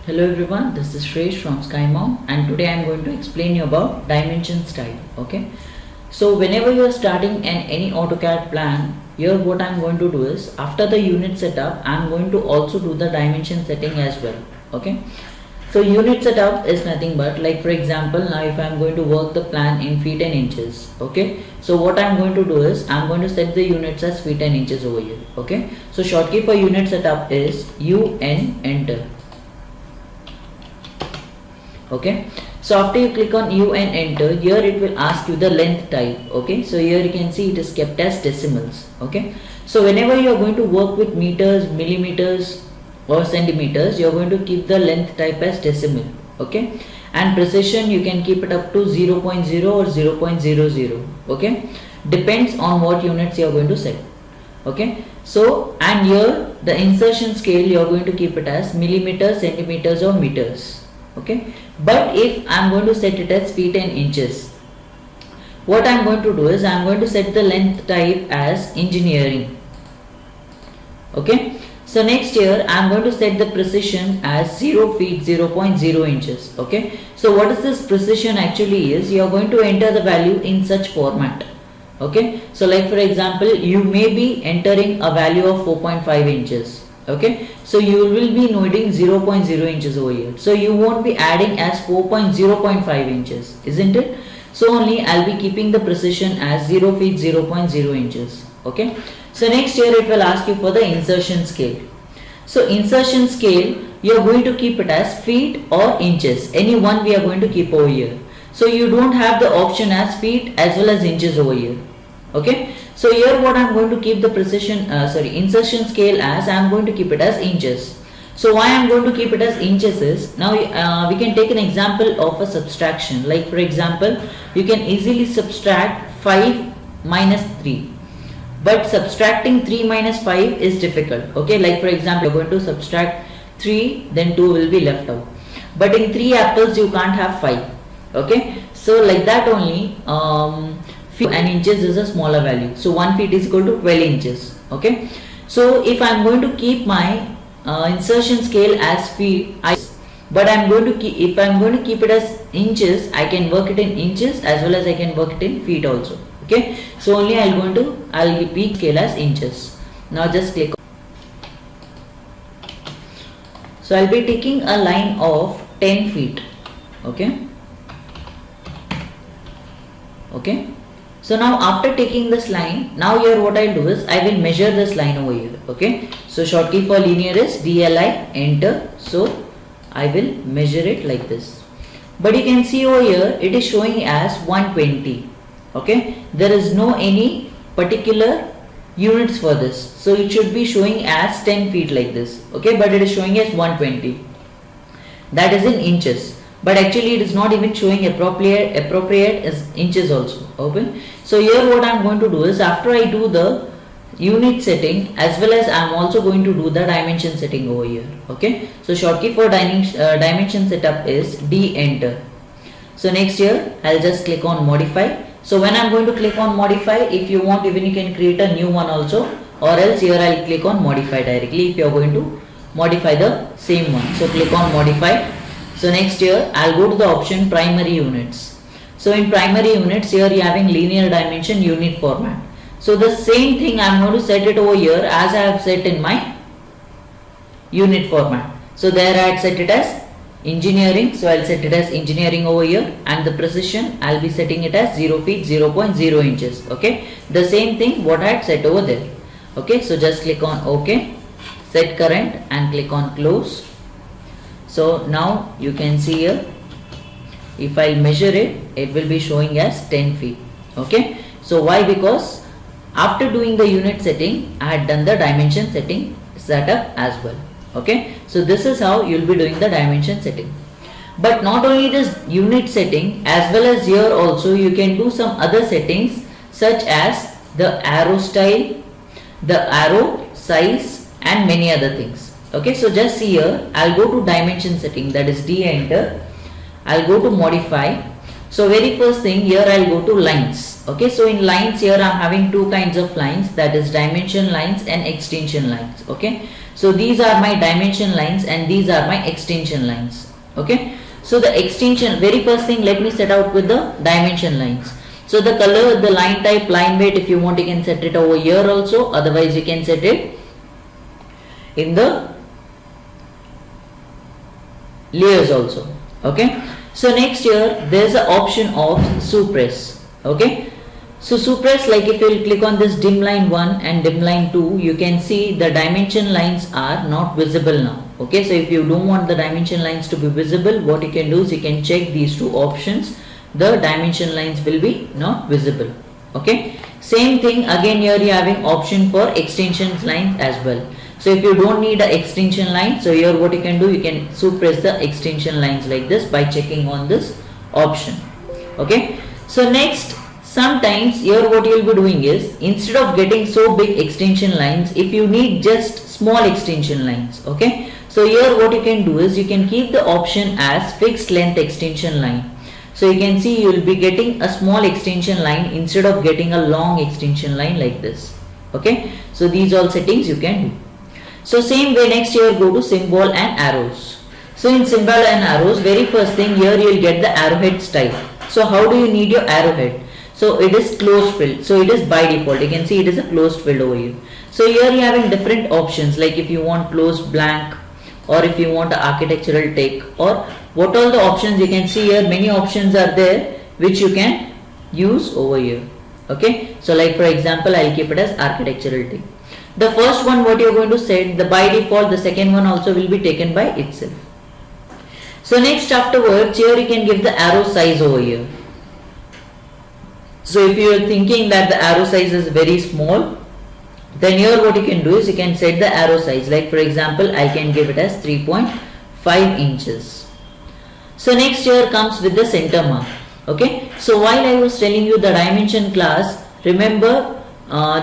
Hello everyone, this is Shresh from SkyMom and today I am going to explain you about dimension style. Okay, so whenever you are starting any AutoCAD plan, here what I am going to do is after the unit setup I am going to also do the dimension setting as well. Okay, so unit setup is nothing but, like for example, now if I am going to work the plan in feet and inches. Okay, so what I am going to do is I am going to set the units as feet and inches over here. Okay, so shortkey for unit setup is UN, enter. Okay, so after you click on U and enter, here it will ask you the length type. Okay, so here you can see it is kept as decimals. Okay, so whenever you are going to work with meters, millimeters or centimeters, you are going to keep the length type as decimal. Okay, and precision you can keep it up to 0.0 or 0.00. Okay, depends on what units you are going to set. Okay, so and here the insertion scale you are going to keep it as millimeters, centimeters or meters. Okay, but if I am going to set it as feet and inches, what I am going to do is I am going to set the length type as engineering. Okay, so next here I am going to set the precision as 0 feet 0.0 inches. Okay, so what is this precision actually is, you are going to enter the value in such format. Okay, so like for example, you may be entering a value of 4.5 inches. Okay, so you will be noting 0.0 inches over here, so you won't be adding as 4.0.5 inches, isn't it? So only I'll be keeping the precision as 0 feet 0.0 inches. Okay, so next here it will ask you for the insertion scale. So insertion scale you are going to keep it as feet or inches, any one we are going to keep over here. So you don't have the option as feet as well as inches over here. Okay, so here what I am going to keep the precision insertion scale as, I am going to keep it as inches. So why I am going to keep it as inches is, now we can take an example of a subtraction. Like for example, you can easily subtract 5 minus 3, but subtracting 3 minus 5 is difficult. Okay, like for example, you are going to subtract 3, then 2 will be left out, but in 3 apples you can't have 5. Okay, so like that only, and inches is a smaller value, so 1 feet is equal to 12 inches. Okay, so if I am going to keep my insertion scale as feet, but I am going to keep, if I am going to keep it as inches, I can work it in inches as well as I can work it in feet also. Okay, so only I'll be scale as inches. Now just click on. So I'll be taking a line of 10 feet. Okay, so now after taking this line, now here what I'll do is I will measure this line over here. Okay, so shortkey for linear is DLI, enter. So I will measure it like this, but you can see over here it is showing as 120. Okay, there is no any particular units for this, so it should be showing as 10 feet like this. Okay, but it is showing as 120, that is in inches, but actually it is not even showing appropriate as inches also. Okay, so here what I am going to do is, after I do the unit setting as well as I am also going to do the dimension setting over here. Okay, so shortkey for dimension setup is D, enter. So next here I'll just click on modify. So when I'm going to click on modify, if you want, even you can create a new one also, or else here I'll click on modify directly if you are going to modify the same one. So click on modify. So next here I'll go to the option primary units. So in primary units, here you are having linear dimension unit format. So the same thing I'm going to set it over here as I have set in my unit format. So there I had set it as engineering, so I'll set it as engineering over here, and the precision I'll be setting it as 0 feet 0.0 inches. Okay, the same thing what I had set over there. Okay, so just click on OK, set current and click on close. So now you can see here, if I measure it, it will be showing as 10 feet. Okay, so why? Because after doing the unit setting, I had done the dimension setting setup as well. Okay, so this is how you'll be doing the dimension setting. But not only this unit setting, as well as here also you can do some other settings such as the arrow style, the arrow size and many other things. Okay, so just see here, I'll go to dimension setting, that is D, enter. I'll go to modify. So very first thing here I'll go to lines. Okay, so in lines here I'm having two kinds of lines, that is dimension lines and extension lines. Okay, So these are my dimension lines and these are my extension lines. Okay. So the extension, very first thing, let me set out with the dimension lines. So the color, the line type, line weight, if you want you can set it over here also, otherwise you can set it in the layers also. Okay. So next here there is an option of suppress. Okay. So suppress, like if you will click on this dim line 1 and dim line 2, you can see the dimension lines are not visible now. Okay, so if you don't want the dimension lines to be visible, what you can do is you can check these two options. The dimension lines will be not visible. Okay, same thing again here you are having option for extensions lines as well. So if you don't need an extension line, so here what you can do, you can suppress the extension lines like this by checking on this option. Okay, so next, sometimes here what you will be doing is, instead of getting so big extension lines, if you need just small extension lines, okay, so here what you can do is you can keep the option as fixed length extension line. So you can see you will be getting a small extension line instead of getting a long extension line like this. Okay, so these all settings you can do. So same way, next here go to symbol and arrows. So in symbol and arrows, very first thing here you will get the arrowhead style. So how do you need your arrowhead? So it is closed field. So it is by default. You can see it is a closed field over here. So here you are having different options, like if you want closed blank, or if you want an architectural tick, or what all the options you can see here. Many options are there which you can use over here. Okay. So like for example, I will keep it as architectural tick. The first one what you are going to set, the by default, the second one also will be taken by itself. So next afterwards, here you can give the arrow size over here. So if you are thinking that the arrow size is very small, then here what you can do is you can set the arrow size. Like for example, I can give it as 3.5 inches. So next here comes with the center mark. Okay. So while I was telling you the dimension class, remember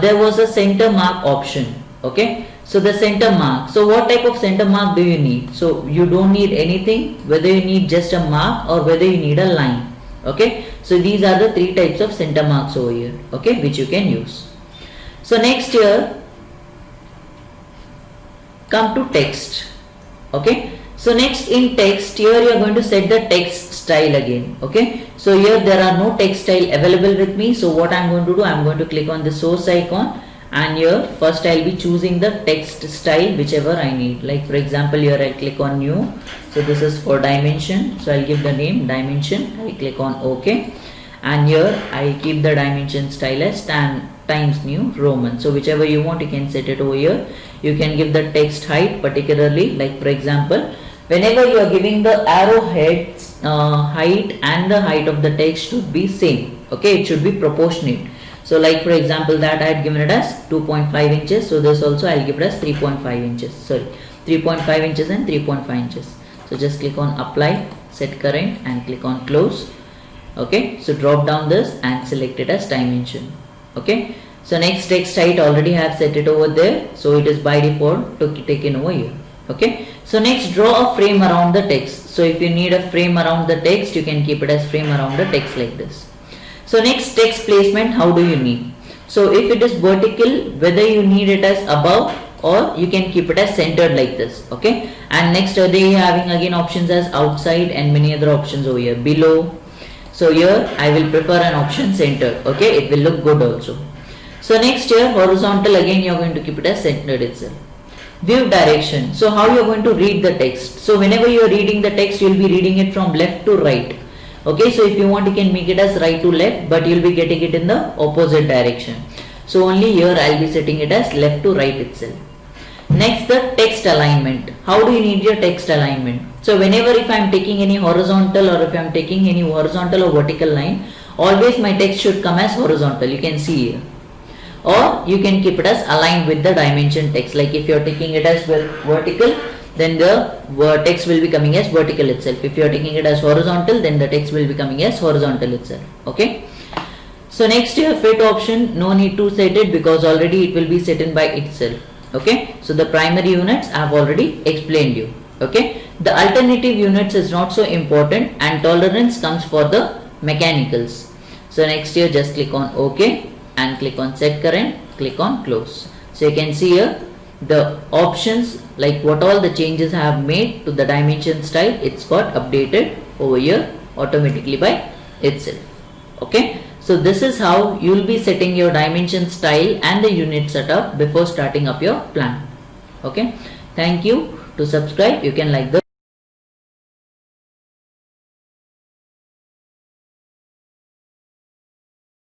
there was a center mark option. Okay. So the center mark. So what type of center mark do you need? So you don't need anything, whether you need just a mark or whether you need a line. Okay. So these are the three types of center marks over here. Okay, which you can use. So next here, come to text. Okay. So next in text, here you are going to set the text style again. Okay. So here there are no text style available with me. So what I am going to do, I am going to click on the source icon, and here first I will be choosing the text style whichever I need. Like for example, here I will click on new. So this is for dimension. So I will give the name dimension. I will click on OK. And here I will keep the dimension style as Times New Roman. So whichever you want, you can set it over here. You can give the text height particularly, like for example, whenever you are giving the arrowhead height and the height of the text should be same. Okay, it should be proportionate. So like for example, that I had given it as 2.5 inches. So this also I will give it as 3.5 inches. Sorry, 3.5 inches and 3.5 inches. So just click on apply, set current, and click on close. Okay, so drop down this and select it as dimension. Okay, so next text height already have set it over there, so it is by default taken over here. Okay, so next draw a frame around the text. So if you need a frame around the text, you can keep it as frame around the text like this. So next text placement, how do you need? So if it is vertical, whether you need it as above or you can keep it as centered like this. Okay, and next they having again options as outside and many other options over here below. So here I will prefer an option center. Okay, it will look good also. So next here horizontal, again you are going to keep it as centered itself. View direction. So how you are going to read the text? So whenever you are reading the text, you will be reading it from left to right. Okay, so if you want, you can make it as right to left, but you will be getting it in the opposite direction. So only here I will be setting it as left to right itself. Next, the text alignment. How do you need your text alignment? So whenever if I am taking any horizontal or if I am taking any horizontal or vertical line, always my text should come as horizontal. You can see here. Or you can keep it as aligned with the dimension text. Like if you are taking it as vertical, then the text will be coming as vertical itself. If you are taking it as horizontal, then the text will be coming as horizontal itself. Okay. So next here fit option, no need to set it because already it will be set in by itself. Okay. So the primary units I have already explained you. Okay. The alternative units is not so important, and tolerance comes for the mechanicals. So next here just click on OK and click on set current, click on close. So you can see here the options, like what all the changes I have made to the dimension style, it's got updated over here automatically by itself. Okay, so this is how you will be setting your dimension style and the unit setup before starting up your plan. Okay, thank you. To subscribe, you can like the